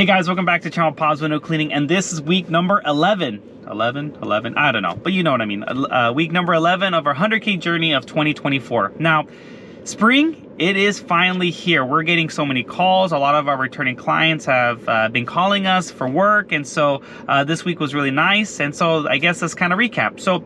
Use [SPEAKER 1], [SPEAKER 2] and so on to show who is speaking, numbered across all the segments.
[SPEAKER 1] Hey guys, welcome back to channel Paz Window Cleaning, and this is week number 11. 11, I don't know, but you know what I mean. Week number 11 of our 100K journey of 2024. Now, spring, it is finally here. We're getting so many calls. A lot of our returning clients have been calling us for work, and so this week was really nice. And so I guess let's kind of recap. So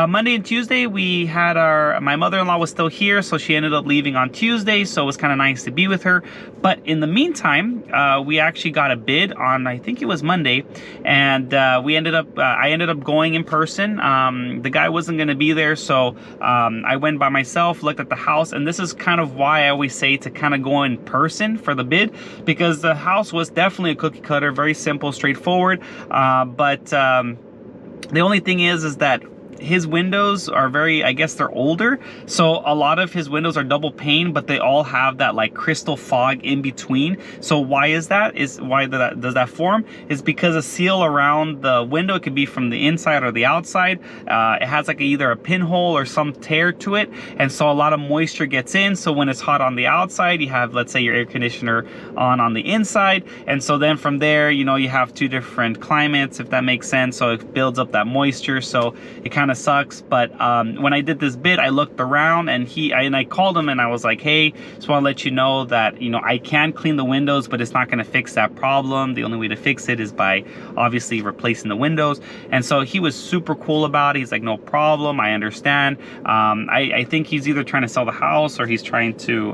[SPEAKER 1] Monday and Tuesday, we had my mother-in-law was still here, so she ended up leaving on Tuesday, so it was kind of nice to be with her. But in the meantime, we actually got a bid on, I think it was Monday, and I ended up going in person. The guy wasn't going to be there, so I went by myself, looked at the house, and this is kind of why I always say to kind of go in person for the bid, because the house was definitely a cookie cutter, very simple, straightforward. But the only thing is that his windows are very, I guess they're older, so a lot of his windows are double pane, but they all have that like crystal fog in between. So why is that? Why does that form? Is because a seal around the window, it could be from the inside or the outside, it has like either a pinhole or some tear to it, and so a lot of moisture gets in. So when it's hot on the outside, you have, let's say, your air conditioner on the inside, and so then from there, you know, you have two different climates, if that makes sense. So it builds up that moisture, so it kind of sucks. But when I did this bid, I looked around, and I called him, and I was like, hey, just want to let you know that, you know, I can clean the windows, but it's not going to fix that problem. The only way to fix it is by obviously replacing the windows. And so he was super cool about it. He's like, no problem, I understand. I think he's either trying to sell the house or he's trying to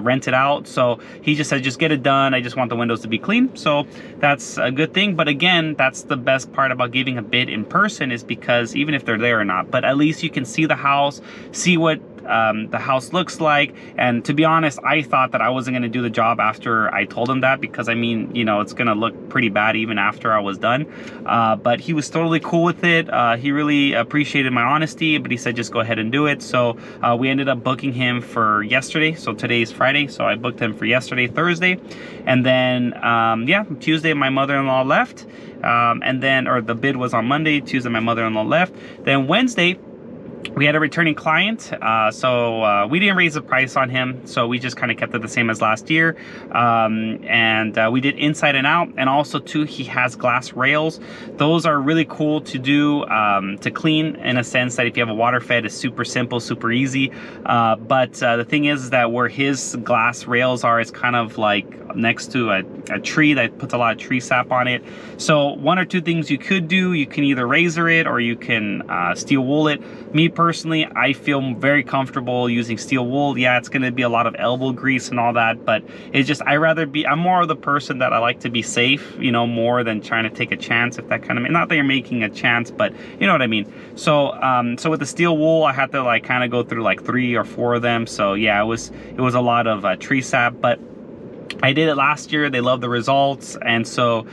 [SPEAKER 1] rent it out. So he just said, just get it done. I just want the windows to be clean. So that's a good thing. But again, that's the best part about giving a bid in person, is because even if they're there or not, but at least you can see the house, see what the house looks like. And to be honest, I thought that I wasn't going to do the job after I told him that, because I mean, you know, it's going to look pretty bad even after I was done. But he was totally cool with it. He really appreciated my honesty, but he said just go ahead and do it. So we ended up booking him for yesterday. So today's Friday, so I booked him for yesterday, Thursday, and then yeah, Tuesday my mother-in-law left, and then, or the bid was on Monday. Tuesday my mother-in-law left. Then Wednesday we had a returning client, so we didn't raise the price on him, so we just kind of kept it the same as last year. And we did inside and out, and also too, he has glass rails. Those are really cool to do, to clean, in a sense that if you have a water fed, it's super simple, super easy. But the thing is that where his glass rails are, it's kind of like next to a tree that puts a lot of tree sap on it. So one or two things you could do: you can either razor it or you can steel wool it. Me personally, I feel very comfortable using steel wool. Yeah, it's going to be a lot of elbow grease and all that, but it's just, I'm more of the person that I like to be safe, you know, more than trying to take a chance, if that kind of, not that you're making a chance, but you know what I mean. So so with the steel wool, I had to like kind of go through like 3 or 4 of them. So yeah, it was a lot of tree sap, but I did it last year. They loved the results, and so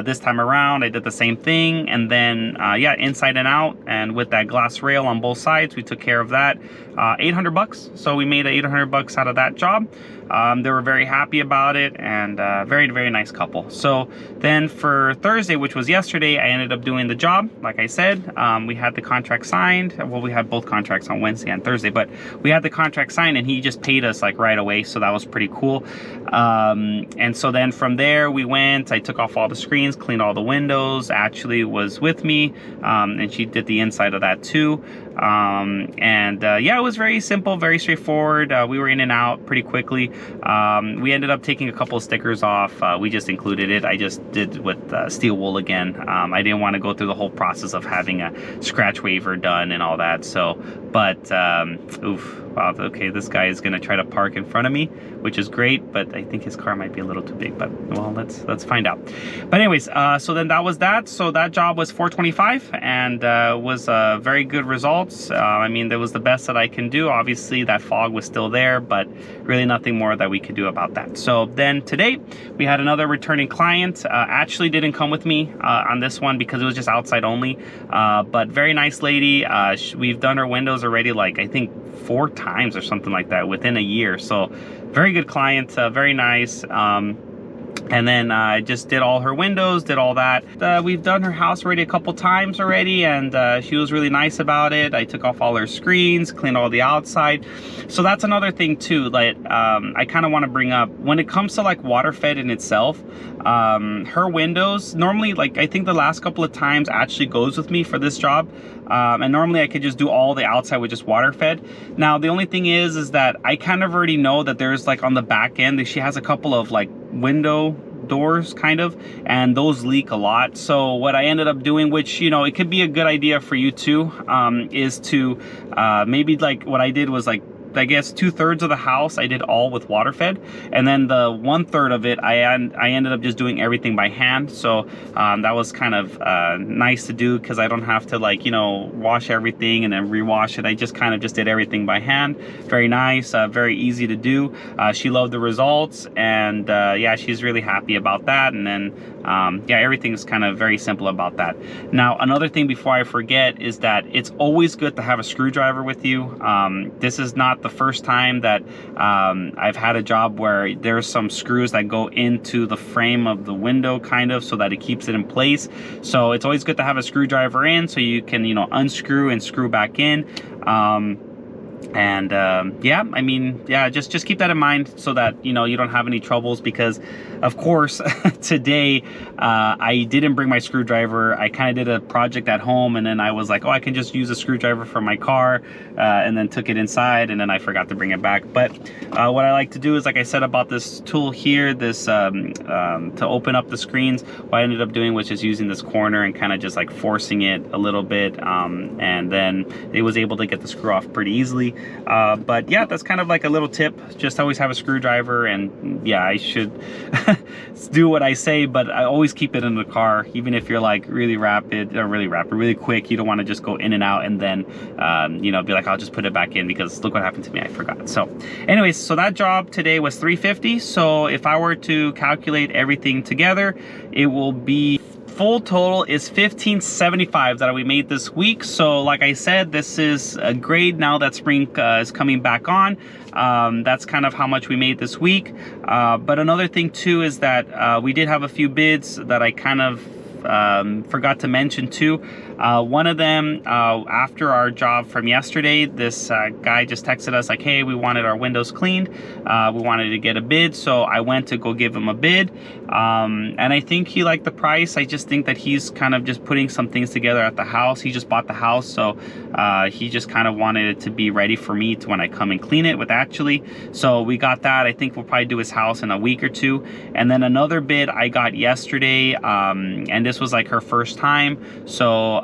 [SPEAKER 1] this time around I did the same thing. And then yeah, inside and out, and with that glass rail on both sides, we took care of that. $800, so we made $800 out of that job. They were very happy about it, and very, very nice couple. So then for Thursday, which was yesterday, I ended up doing the job. Like I said, we had the contract signed. Well, we had both contracts on Wednesday and Thursday, but we had the contract signed, and he just paid us like right away, so that was pretty cool. And so then from there we went, I took off all the screens, cleaned all the windows. Ashley was with me, and she did the inside of that too. Yeah, it was very simple, very straightforward. We were in and out pretty quickly. We ended up taking a couple of stickers off. We just included it. I just did with steel wool again. I didn't want to go through the whole process of having a scratch waiver done and all that. So, but oof, wow, okay, this guy is gonna try to park in front of me, which is great, but I think his car might be a little too big. But well, let's find out. But anyways, so then that was that. So that job was $425, and was very good results. I mean, that was the best that I can do. Obviously that fog was still there, but really nothing more that we could do about that. So then today we had another returning client. Actually didn't come with me on this one because it was just outside only, but very nice lady. We've done her windows already, like I think 4 times or something like that within a year. So very good client, very nice. And then I just did all her windows, did all that. We've done her house already a couple times already, and she was really nice about it. I took off all her screens, cleaned all the outside. So that's another thing too, that I kind of want to bring up. When it comes to like water fed in itself, her windows, normally, like I think the last couple of times actually goes with me for this job. And normally I could just do all the outside with just water fed. Now the only thing is that I kind of already know that there's like on the back end that she has a couple of like window doors kind of, and those leak a lot. So what I ended up doing, which, you know, it could be a good idea for you too, is to maybe like what I did was like, I guess 2/3 of the house I did all with water fed, and then the 1/3 of it I ended up just doing everything by hand. So that was kind of nice to do, because I don't have to, like, you know, wash everything and then rewash it. I just kind of just did everything by hand. Very nice, very easy to do. She loved the results, and yeah, she's really happy about that. And then yeah, everything's kind of very simple about that. Now another thing before I forget is that it's always good to have a screwdriver with you. This is not the first time that I've had a job where there's some screws that go into the frame of the window kind of, so that it keeps it in place. So it's always good to have a screwdriver in, so you can, you know, unscrew and screw back in. Yeah, I mean, yeah, just keep that in mind, so that, you know, you don't have any troubles, because of course today I didn't bring my screwdriver. I kind of did a project at home, and then I was like, oh, I can just use a screwdriver from my car, and then took it inside, and then I forgot to bring it back. But what I like to do is, like I said about this tool here, this to open up the screens, what I ended up doing was just using this corner and kind of just like forcing it a little bit, and then it was able to get the screw off pretty easily. But yeah, that's kind of like a little tip. Just always have a screwdriver, and yeah, I should do what I say, but I always keep it in the car, even if you're like really quick. You don't want to just go in and out and then you know, be like, I'll just put it back in, because look what happened to me, I forgot. So anyways, so that job today was $350. So if I were to calculate everything together, it will be, full total is $1,575 that we made this week. So like I said, this is a great, now that spring is coming back on. That's kind of how much we made this week. But another thing too is that we did have a few bids that I kind of forgot to mention too. One of them, after our job from yesterday, this guy just texted us like, hey, we wanted our windows cleaned. We wanted to get a bid, so I went to go give him a bid. And I think he liked the price. I just think that he's kind of just putting some things together at the house. He just bought the house, so he just kind of wanted it to be ready for me to when I come and clean it with actually. So we got that. I think we'll probably do his house in a week or two. And then another bid I got yesterday, and this was like her first time, so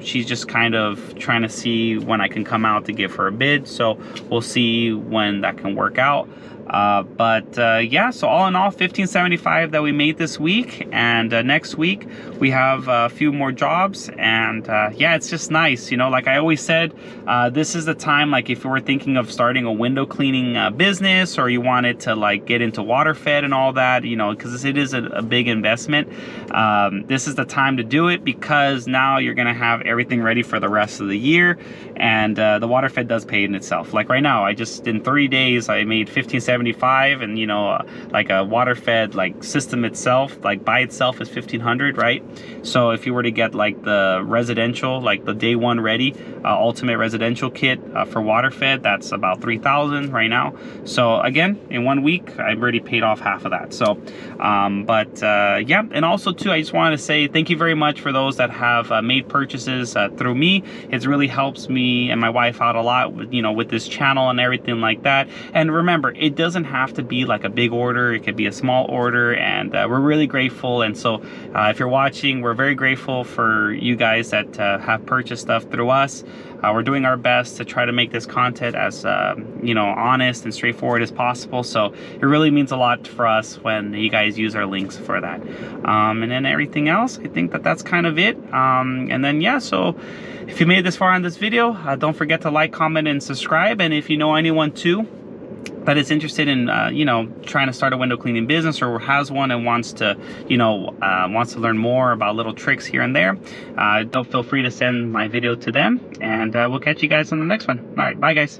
[SPEAKER 1] she's just kind of trying to see when I can come out to give her a bid. So we'll see when that can work out. Yeah, so all in all, $1,575 that we made this week, and next week we have a few more jobs. And yeah, it's just nice, you know, like I always said, this is the time, like if you were thinking of starting a window cleaning business, or you wanted to like get into water fed and all that, you know, because it is a big investment. This is the time to do it, because now you're gonna have everything ready for the rest of the year. And the water fed does pay in itself. Like right now, I just, in 3 days, I made $1,575, and you know, like a water fed like system itself, like by itself, is $1,500, right? So if you were to get like the residential, like the day one ready ultimate residential kit for water fed, that's about $3,000 right now. So again, in 1 week I've already paid off half of that. So yeah, and also too, I just wanted to say thank you very much for those that have made purchases through me. It really helps me and my wife out a lot with, you know, with this channel and everything like that. And remember, it doesn't have to be like a big order, it could be a small order, and we're really grateful. And so if you're watching, we're very grateful for you guys that have purchased stuff through us. We're doing our best to try to make this content as you know, honest and straightforward as possible. So it really means a lot for us when you guys use our links for that. And then everything else, I think that that's kind of it. And then yeah, so if you made it this far on this video, don't forget to like, comment, and subscribe. And if you know anyone too that is interested in you know, trying to start a window cleaning business, or has one and wants to, you know, wants to learn more about little tricks here and there, don't feel free to send my video to them. And we'll catch you guys on the next one. All right, bye guys.